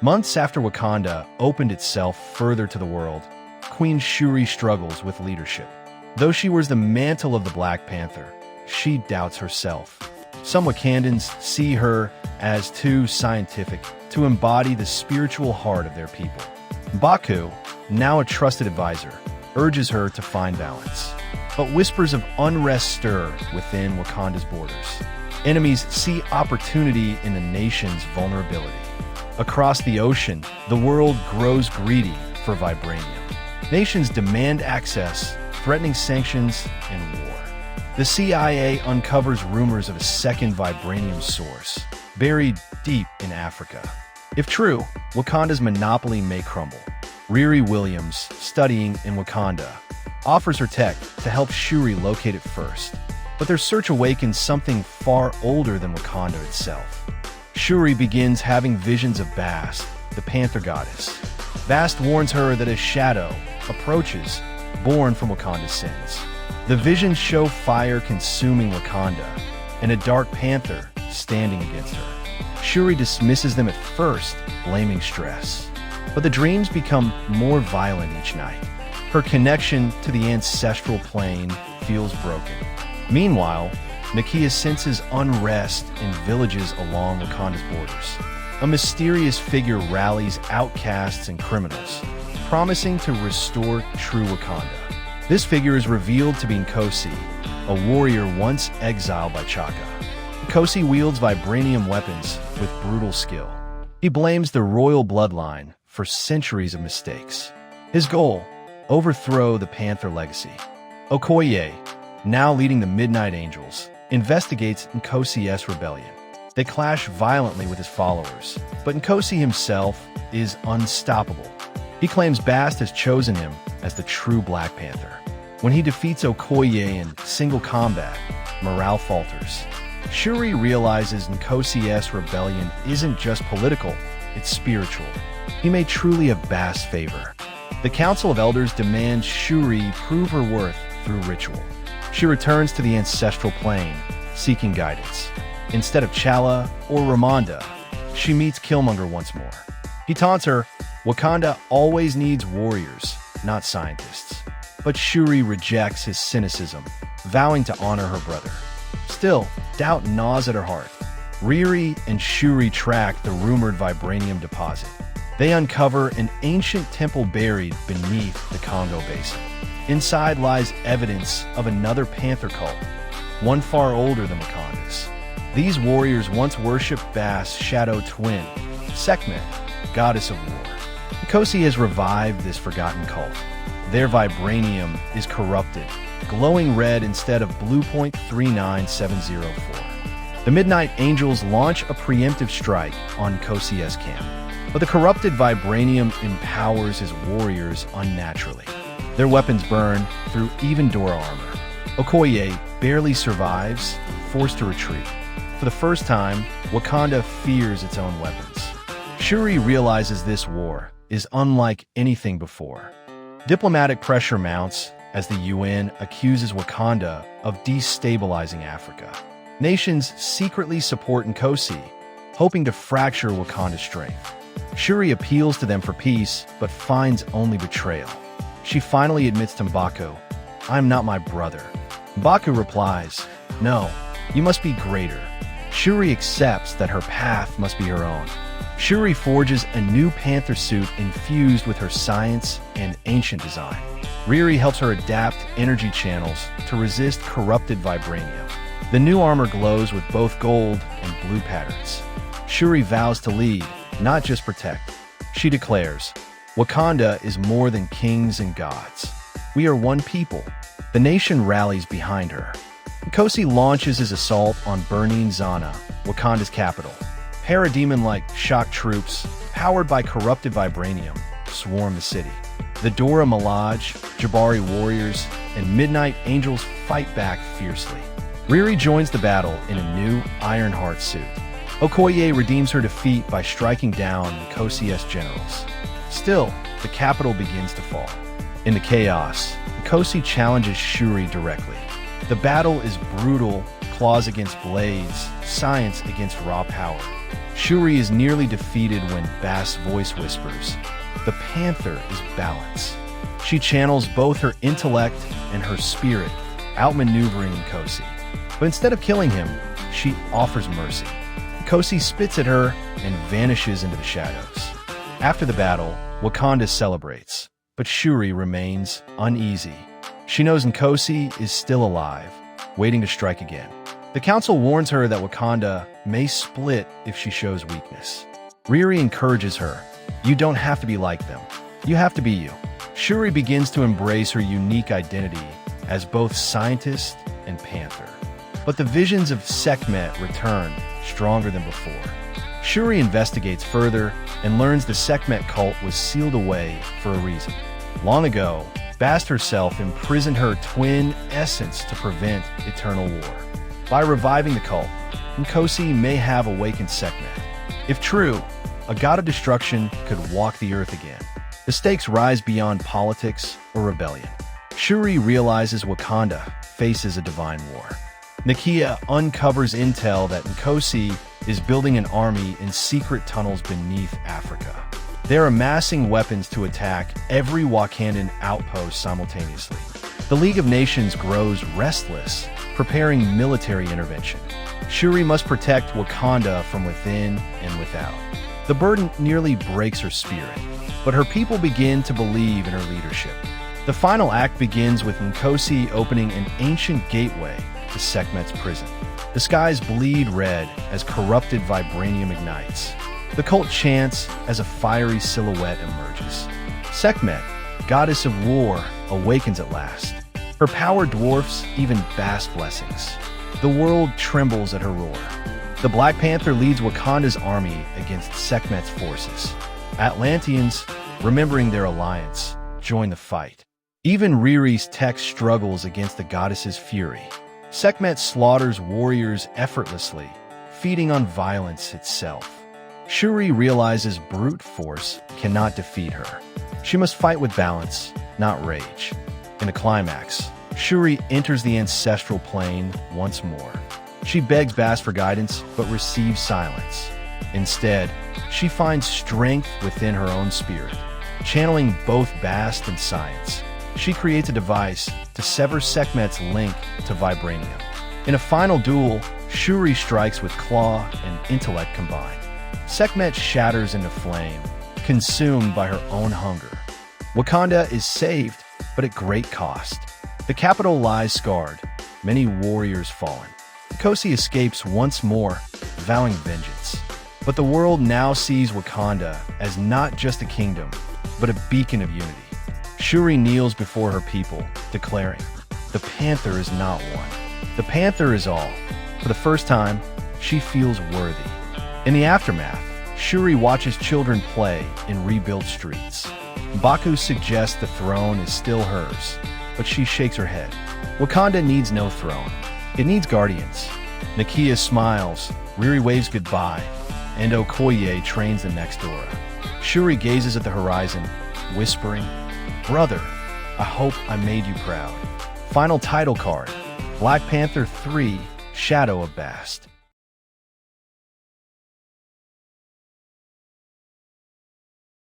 Months after Wakanda opened itself further to the world, Queen Shuri struggles with leadership. Though she wears the mantle of the Black Panther, she doubts herself. Some Wakandans see her as too scientific to embody the spiritual heart of their people. M'Baku, now a trusted advisor, urges her to find balance. But whispers of unrest stir within Wakanda's borders. Enemies see opportunity in the nation's vulnerability. Across the ocean, the world grows greedy for vibranium. Nations demand access, threatening sanctions and war. The CIA uncovers rumors of a second vibranium source, buried deep in Africa. If true, Wakanda's monopoly may crumble. Riri Williams, studying in Wakanda, offers her tech to help Shuri locate it first. But their search awakens something far older than Wakanda itself. Shuri begins having visions of Bast, the Panther goddess. Bast warns her that a shadow approaches, born from Wakanda's sins. The visions show fire consuming Wakanda, and a dark panther standing against her. Shuri dismisses them at first, blaming stress. But the dreams become more violent each night. Her connection to the ancestral plane feels broken. Meanwhile, Nakia senses unrest in villages along Wakanda's borders. A mysterious figure rallies outcasts and criminals, promising to restore true Wakanda. This figure is revealed to be Nkosi, a warrior once exiled by Chaka. Nkosi wields vibranium weapons with brutal skill. He blames the royal bloodline for centuries of mistakes. His goal: overthrow the Panther legacy. Okoye, now leading the Midnight Angels, investigates Nkosi's rebellion. They clash violently with his followers, but Nkosi himself is unstoppable. He claims Bast has chosen him as the true Black Panther. When he defeats Okoye in single combat, morale falters. Shuri realizes Nkosi's rebellion isn't just political, it's spiritual. He may truly have Bast's favor. The Council of Elders demands Shuri prove her worth through ritual. She returns to the ancestral plane, seeking guidance. Instead of Chala or Ramonda, she meets Killmonger once more. He taunts her, Wakanda always needs warriors, not scientists. But Shuri rejects his cynicism, vowing to honor her brother. Still, doubt gnaws at her heart. Riri and Shuri track the rumored vibranium deposit. They uncover an ancient temple buried beneath the Congo Basin. Inside lies evidence of another Panther cult, one far older than Wakanda's. These warriors once worshipped Bast's shadow twin, Sekhmet, goddess of war. Nkosi has revived this forgotten cult. Their vibranium is corrupted, glowing red instead of blue .39704. The Midnight Angels launch a preemptive strike on Nkosi's camp, but the corrupted vibranium empowers his warriors unnaturally. Their weapons burn through even Dora armor. Okoye barely survives, forced to retreat. For the first time, Wakanda fears its own weapons. Shuri realizes this war is unlike anything before. Diplomatic pressure mounts as the UN accuses Wakanda of destabilizing Africa. Nations secretly support Nkosi, hoping to fracture Wakanda's strength. Shuri appeals to them for peace, but finds only betrayal. She finally admits to M'Baku, "I'm not my brother." M'Baku replies, "No, you must be greater." Shuri accepts that her path must be her own. Shuri forges a new Panther suit infused with her science and ancient design. Riri helps her adapt energy channels to resist corrupted vibranium. The new armor glows with both gold and blue patterns. Shuri vows to lead, not just protect. She declares, "Wakanda is more than kings and gods. We are one people." The nation rallies behind her. Nkosi launches his assault on burning Zana, Wakanda's capital. Parademon-like shock troops, powered by corrupted vibranium, swarm the city. The Dora Milaje, Jabari warriors, and Midnight Angels fight back fiercely. Riri joins the battle in a new Ironheart suit. Okoye redeems her defeat by striking down Nkosi's generals. Still, the capital begins to fall. In the chaos, Nkosi challenges Shuri directly. The battle is brutal, claws against blades, science against raw power. Shuri is nearly defeated when Bast's voice whispers, "The Panther is balance." She channels both her intellect and her spirit, outmaneuvering Nkosi. But instead of killing him, she offers mercy. Nkosi spits at her and vanishes into the shadows. After the battle, Wakanda celebrates, but Shuri remains uneasy. She knows Nkosi is still alive, waiting to strike again. The council warns her that Wakanda may split if she shows weakness. Riri encourages her, "You don't have to be like them. You have to be you." Shuri begins to embrace her unique identity as both scientist and panther. But the visions of Sekhmet return stronger than before. Shuri investigates further and learns the Sekhmet cult was sealed away for a reason. Long ago, Bast herself imprisoned her twin essence to prevent eternal war. By reviving the cult, Nkosi may have awakened Sekhmet. If true, a god of destruction could walk the earth again. The stakes rise beyond politics or rebellion. Shuri realizes Wakanda faces a divine war. Nakia uncovers intel that Nkosi is building an army in secret tunnels beneath Africa. They're amassing weapons to attack every Wakandan outpost simultaneously. The League of Nations grows restless, preparing military intervention. Shuri must protect Wakanda from within and without. The burden nearly breaks her spirit, but her people begin to believe in her leadership. The final act begins with Nkosi opening an ancient gateway to Sekhmet's prison. The skies bleed red as corrupted vibranium ignites. The cult chants as a fiery silhouette emerges. Sekhmet, goddess of war, awakens at last. Her power dwarfs even Bast's blessings. The world trembles at her roar. The Black Panther leads Wakanda's army against Sekhmet's forces. Atlanteans, remembering their alliance, join the fight. Even Riri's tech struggles against the goddess's fury. Sekhmet slaughters warriors effortlessly, feeding on violence itself. Shuri realizes brute force cannot defeat her. She must fight with balance, not rage. In the climax, Shuri enters the ancestral plane once more. She begs Bast for guidance, but receives silence. Instead, she finds strength within her own spirit, channeling both Bast and science. She creates a device to sever Sekhmet's link to vibranium. In a final duel, Shuri strikes with claw and intellect combined. Sekhmet shatters into flame, consumed by her own hunger. Wakanda is saved, but at great cost. The capital lies scarred, many warriors fallen. Nkosi escapes once more, vowing vengeance. But the world now sees Wakanda as not just a kingdom, but a beacon of unity. Shuri kneels before her people, declaring, "The Panther is not one. The Panther is all." For the first time, she feels worthy. In the aftermath, Shuri watches children play in rebuilt streets. Baku suggests the throne is still hers, but she shakes her head. Wakanda needs no throne. It needs guardians. Nakia smiles, Riri waves goodbye, and Okoye trains the next Dora. Shuri gazes at the horizon, whispering, "Brother, I hope I made you proud." Final title card, Black Panther 3, Shadow of Bast.